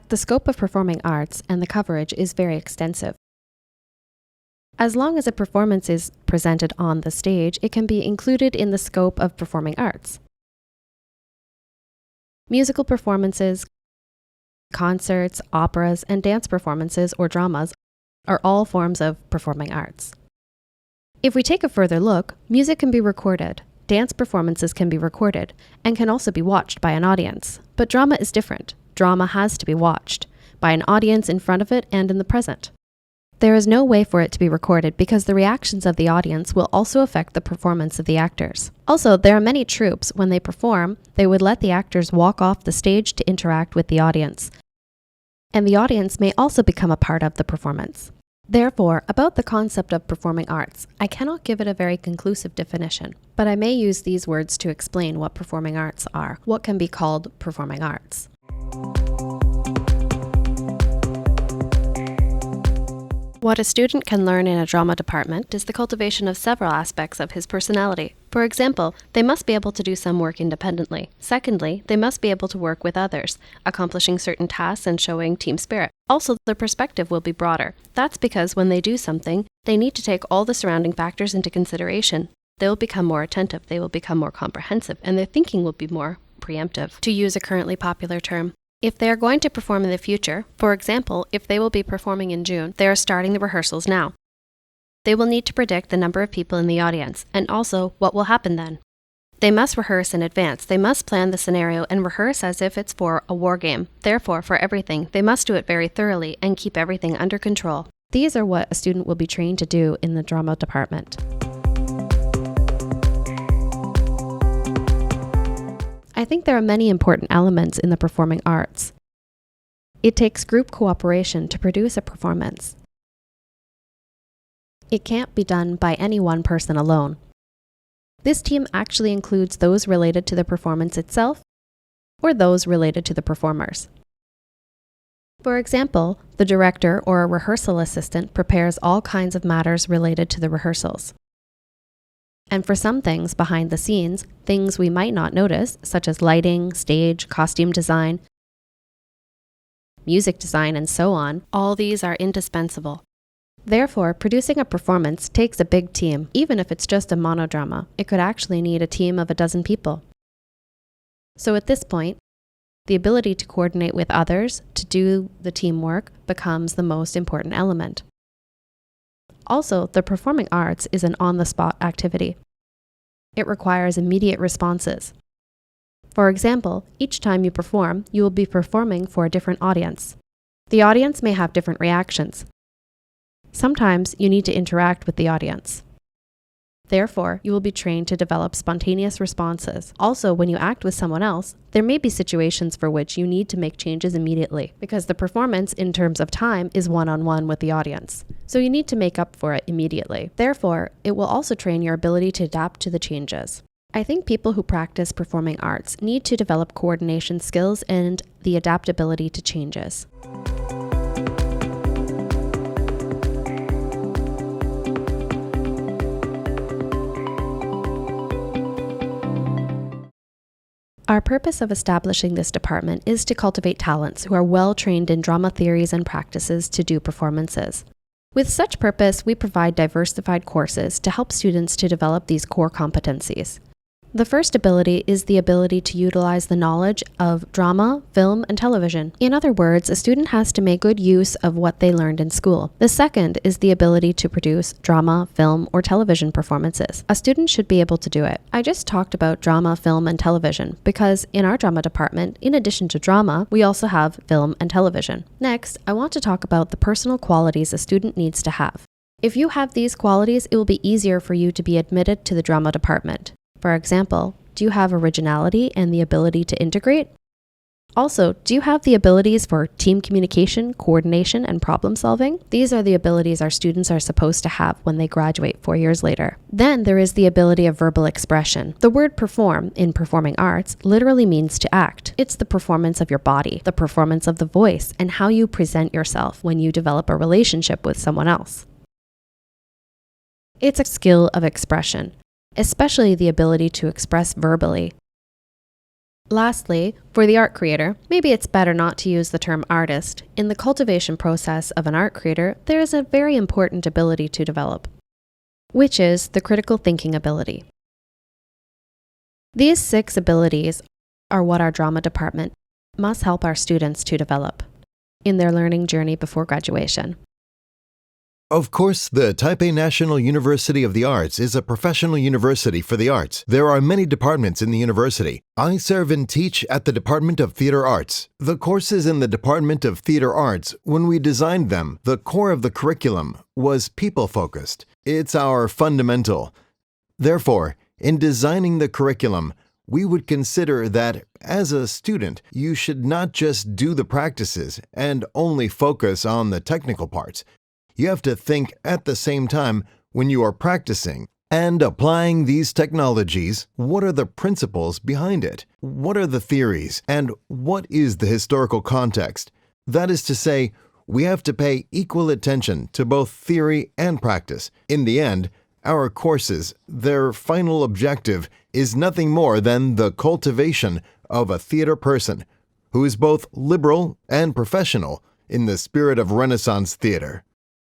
fact, the scope of performing arts and the coverage is very extensive. As long as a performance is presented on the stage, it can be included in the scope of performing arts. Musical performances, concerts, operas, and dance performances or dramas are all forms of performing arts. If we take a further look, music can be recorded, dance performances can be recorded, and can also be watched by an audience. But drama is different. Drama has to be watched by an audience in front of it and in the present. There is no way for it to be recorded because the reactions of the audience will also affect the performance of the actors. Also, there are many troupes, when they perform, they would let the actors walk off the stage to interact with the audience. And the audience may also become a part of the performance. Therefore, about the concept of performing arts, I cannot give it a very conclusive definition, but I may use these words to explain what performing arts are, what can be called performing arts. What a student can learn in a drama department is the cultivation of several aspects of his personality. For example, they must be able to do some work independently. Secondly, they must be able to work with others, accomplishing certain tasks and showing team spirit. Also, their perspective will be broader. That's because when they do something, they need to take all the surrounding factors into consideration. They will become more attentive, they will become more comprehensive, and their thinking will be more preemptive, to use a currently popular term. If they are going to perform in the future, for example, if they will be performing in June, they are starting the rehearsals now. They will need to predict the number of people in the audience, and also what will happen then. They must rehearse in advance. They must plan the scenario and rehearse as if it's for a war game. Therefore, for everything, they must do it very thoroughly and keep everything under control. These are what a student will be trained to do in the drama department. I think there are many important elements in the performing arts. It takes group cooperation to produce a performance. It can't be done by any one person alone. This team actually includes those related to the performance itself or those related to the performers. For example, the director or a rehearsal assistant prepares all kinds of matters related to the rehearsals. And for some things behind the scenes, things we might not notice, such as lighting, stage, costume design, music design, and so on, all these are indispensable. Therefore, producing a performance takes a big team. Even if it's just a monodrama, it could actually need a team of 12 people. So at this point, the ability to coordinate with others to do the teamwork becomes the most important element. Also, the performing arts is an on-the-spot activity. It requires immediate responses. For example, each time you perform, you will be performing for a different audience. The audience may have different reactions. Sometimes you need to interact with the audience. Therefore, you will be trained to develop spontaneous responses. Also, when you act with someone else, there may be situations for which you need to make changes immediately, because the performance in terms of time is one-on-one with the audience. So you need to make up for it immediately. Therefore, it will also train your ability to adapt to the changes. I think people who practice performing arts need to develop coordination skills and the adaptability to changes. Our purpose of establishing this department is to cultivate talents who are well trained in drama theories and practices to do performances. With such purpose, we provide diversified courses to help students to develop these core competencies. The first ability is the ability to utilize the knowledge of drama, film, and television. In other words, a student has to make good use of what they learned in school. The second is the ability to produce drama, film, or television performances. A student should be able to do it. I just talked about drama, film, and television because in our drama department, in addition to drama, we also have film and television. Next, I want to talk about the personal qualities a student needs to have. If you have these qualities, it will be easier for you to be admitted to the drama department. For example, do you have originality and the ability to integrate? Also, do you have the abilities for team communication, coordination, and problem solving? These are the abilities our students are supposed to have when they graduate 4 years later. Then there is the ability of verbal expression. The word perform in performing arts literally means to act. It's the performance of your body, the performance of the voice, and how you present yourself when you develop a relationship with someone else. It's a skill of expression, especially the ability to express verbally. Lastly, for the art creator, maybe it's better not to use the term artist. In the cultivation process of an art creator, there is a very important ability to develop, which is the critical thinking ability. These 6 abilities are what our drama department must help our students to develop in their learning journey before graduation. Of course, the Taipei National University of the Arts is a professional university for the arts. There are many departments in the university. I serve and teach at the Department of Theater Arts. The courses in the Department of Theater Arts, when we designed them, the core of the curriculum was people-focused. It's our fundamental. Therefore, in designing the curriculum, we would consider that, as a student, you should not just do the practices and only focus on the technical parts. You have to think at the same time when you are practicing and applying these technologies, what are the principles behind it? What are the theories? And what is the historical context? That is to say, we have to pay equal attention to both theory and practice. In the end, our courses, their final objective is nothing more than the cultivation of a theater person who is both liberal and professional in the spirit of Renaissance theater.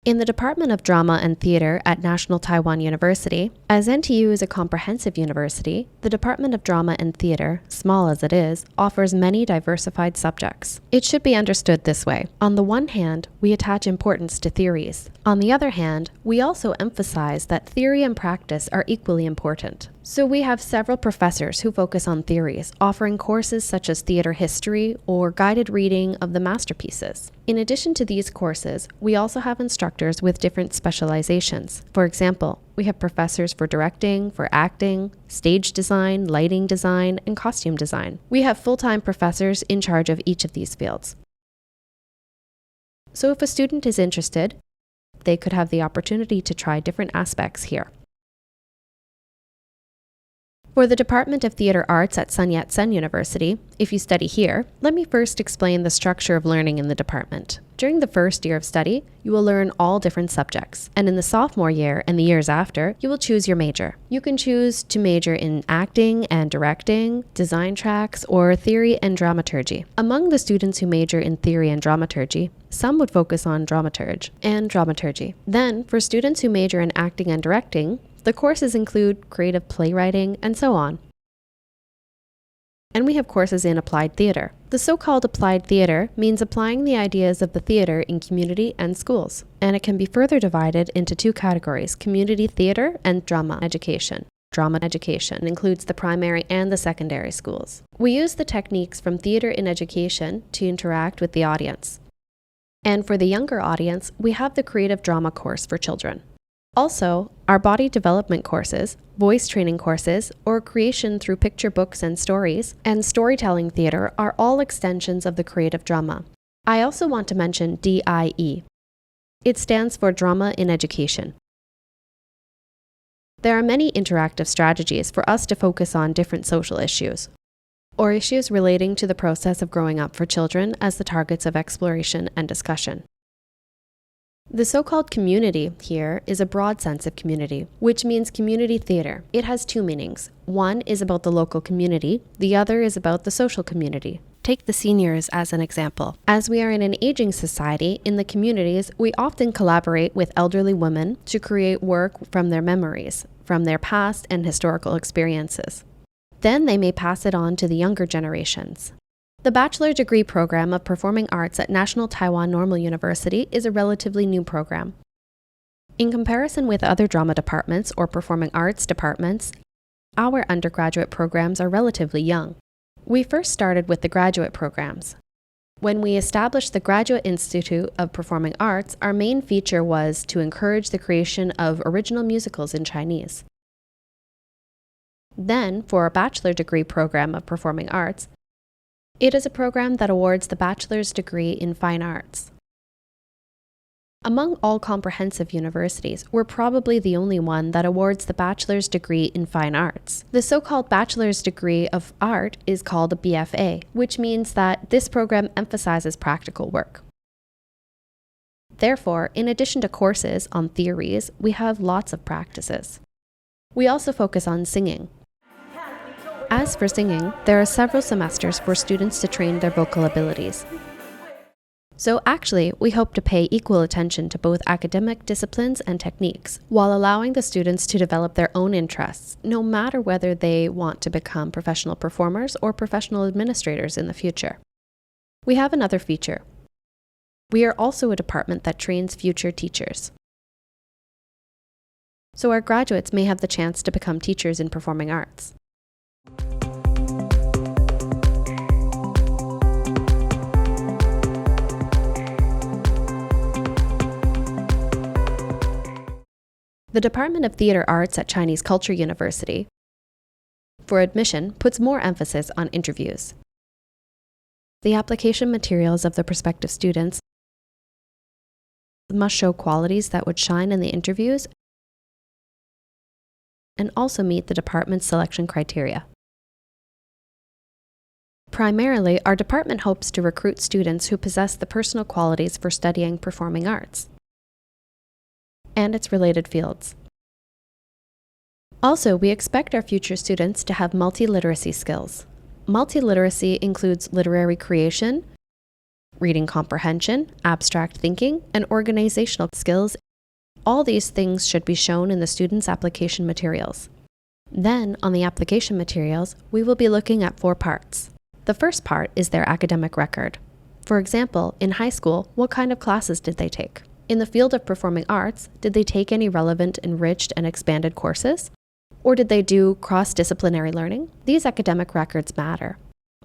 In the Department of Drama and Theater at National Taiwan University, as NTU is a comprehensive university, the Department of Drama and Theater, small as it is, offers many diversified subjects. It should be understood this way. On the one hand, we attach importance to theories. On the other hand, we also emphasize that theory and practice are equally important. So we have several professors who focus on theories, offering courses such as theater history or guided reading of the masterpieces. In addition to these courses, we also have instructors with different specializations. For example, we have professors for directing, for acting, stage design, lighting design, and costume design. We have full-time professors in charge of each of these fields. So if a student is interested, they could have the opportunity to try different aspects here. For the Department of Theater Arts at Sun Yat-sen University, if you study here, let me first explain the structure of learning in the department. During the first year of study, you will learn all different subjects, and in the sophomore year and the years after, you will choose your major. You can choose to major in acting and directing, design tracks, or theory and dramaturgy. Among the students who major in theory and dramaturgy, some would focus on dramaturge and dramaturgy. Then, for students who major in acting and directing, the courses include creative playwriting and so on. And we have courses in applied theater. The so-called applied theater means applying the ideas of the theater in community and schools. And it can be further divided into 2 categories, community theater and drama education. Drama education includes the primary and the secondary schools. We use the techniques from theater in education to interact with the audience. And for the younger audience, we have the creative drama course for children. Also, our body development courses, voice training courses, or creation through picture books and stories, and storytelling theater are all extensions of the creative drama. I also want to mention DIE. It stands for Drama in Education. There are many interactive strategies for us to focus on different social issues, or issues relating to the process of growing up for children as the targets of exploration and discussion. The so-called community here is a broad sense of community, which means community theater. It has 2 meanings. One is about the local community, the other is about the social community. Take the seniors as an example. As we are in an aging society, in the communities, we often collaborate with elderly women to create work from their memories, from their past and historical experiences. Then they may pass it on to the younger generations. The bachelor degree program of performing arts at National Taiwan Normal University is a relatively new program. In comparison with other drama departments or performing arts departments, our undergraduate programs are relatively young. We first started with the graduate programs. When we established the Graduate Institute of Performing Arts, our main feature was to encourage the creation of original musicals in Chinese. Then, for our bachelor degree program of performing arts, it is a program that awards the bachelor's degree in fine arts. Among all comprehensive universities, we're probably the only one that awards the bachelor's degree in fine arts. The so-called bachelor's degree of art is called a BFA, which means that this program emphasizes practical work. Therefore, in addition to courses on theories, we have lots of practices. We also focus on singing. As for singing, there are several semesters for students to train their vocal abilities. So actually, we hope to pay equal attention to both academic disciplines and techniques, while allowing the students to develop their own interests, no matter whether they want to become professional performers or professional administrators in the future. We have another feature. We are also a department that trains future teachers. So our graduates may have the chance to become teachers in performing arts. The Department of Theater Arts at Chinese Culture University, for admission, puts more emphasis on interviews. The application materials of the prospective students must show qualities that would shine in the interviews and also meet the department's selection criteria. Primarily, our department hopes to recruit students who possess the personal qualities for studying performing arts and its related fields. Also, we expect our future students to have multiliteracy skills. Multiliteracy includes literary creation, reading comprehension, abstract thinking, and organizational skills. All these things should be shown in the students' application materials. Then, on the application materials, we will be looking at 4 parts. The first part is their academic record. For example, in high school, what kind of classes did they take? In the field of performing arts, did they take any relevant, enriched, and expanded courses? Or did they do cross-disciplinary learning? These academic records matter.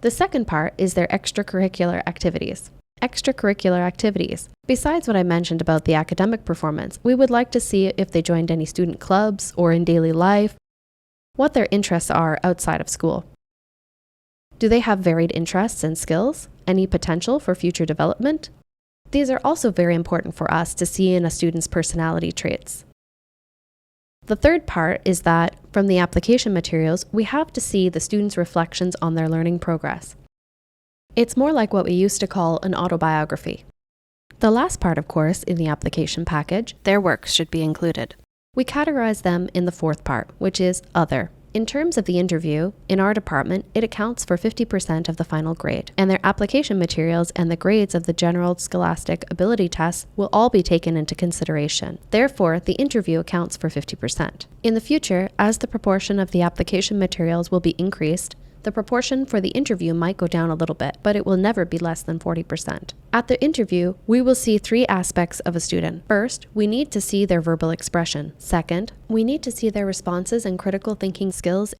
The second part is their extracurricular activities. Extracurricular activities. Besides what I mentioned about the academic performance, we would like to see if they joined any student clubs or in daily life, what their interests are outside of school. Do they have varied interests and skills? Any potential for future development? These are also very important for us to see in a student's personality traits. The third part is that, from the application materials, we have to see the students' reflections on their learning progress. It's more like what we used to call an autobiography. The last part, of course, in the application package, their works should be included. We categorize them in the fourth part, which is Other. In terms of the interview, in our department, it accounts for 50% of the final grade, and their application materials and the grades of the general scholastic ability tests will all be taken into consideration. Therefore, the interview accounts for 50%. In the future, as the proportion of the application materials will be increased, the proportion for the interview might go down a little bit, but it will never be less than 40%. At the interview, we will see 3 aspects of a student. First, we need to see their verbal expression. Second, we need to see their responses and critical thinking skills,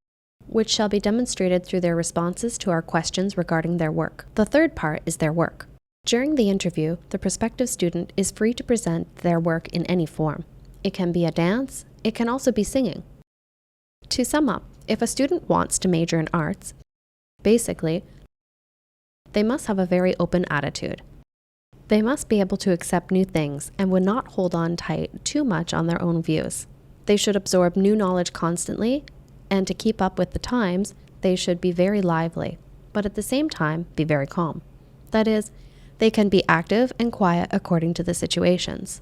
which shall be demonstrated through their responses to our questions regarding their work. The third part is their work. During the interview, the prospective student is free to present their work in any form. It can be a dance, it can also be singing. To sum up, if a student wants to major in arts, basically, they must have a very open attitude. They must be able to accept new things and would not hold on tight too much on their own views. They should absorb new knowledge constantly, and to keep up with the times, they should be very lively, but at the same time, be very calm. That is, they can be active and quiet according to the situations.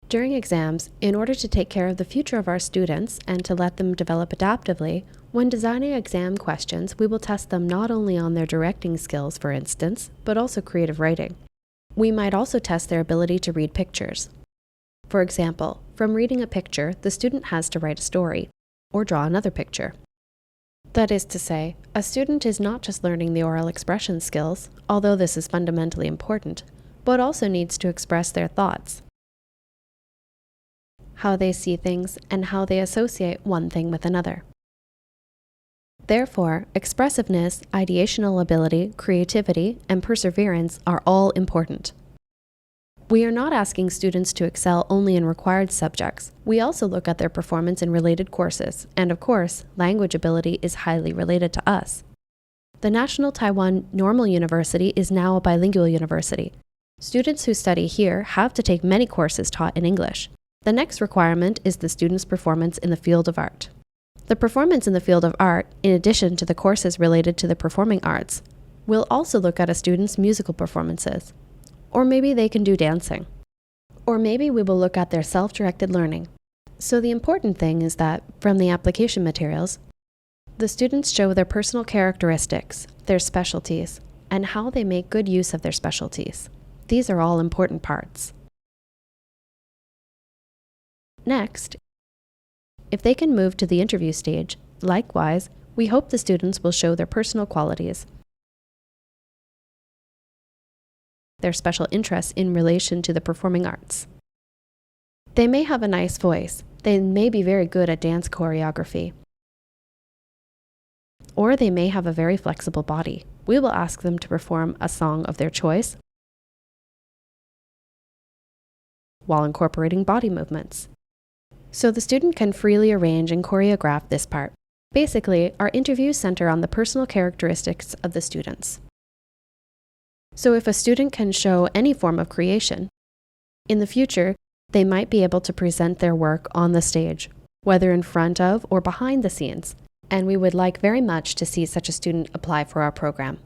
During exams, in order to take care of the future of our students and to let them develop adaptively, when designing exam questions, we will test them not only on their directing skills, for instance, but also creative writing. We might also test their ability to read pictures. For example, from reading a picture, the student has to write a story or draw another picture. That is to say, a student is not just learning the oral expression skills, although this is fundamentally important, but also needs to express their thoughts, how they see things, and how they associate one thing with another. Therefore, expressiveness, ideational ability, creativity, and perseverance are all important. We are not asking students to excel only in required subjects. We also look at their performance in related courses, and of course, language ability is highly related to us. The National Taiwan Normal University is now a bilingual university. Students who study here have to take many courses taught in English. The next requirement is the student's performance in the field of art. The performance in the field of art, in addition to the courses related to the performing arts, will also look at a student's musical performances. Or maybe they can do dancing. Or maybe we will look at their self-directed learning. So the important thing is that, from the application materials, The students show their personal characteristics, their specialties, and how they make good use of their specialties. These are all important parts. Next, if they can move to the interview stage, likewise, we hope the students will show their personal qualities, their special interests in relation to the performing arts. They may have a nice voice, they may be very good at dance choreography, or they may have a very flexible body. We will ask them to perform a song of their choice while incorporating body movements. So the student can freely arrange and choreograph this part. Basically, our interviews center on the personal characteristics of the students. So if a student can show any form of creation, in the future, they might be able to present their work on the stage, whether in front of or behind the scenes, and we would like very much to see such a student apply for our program.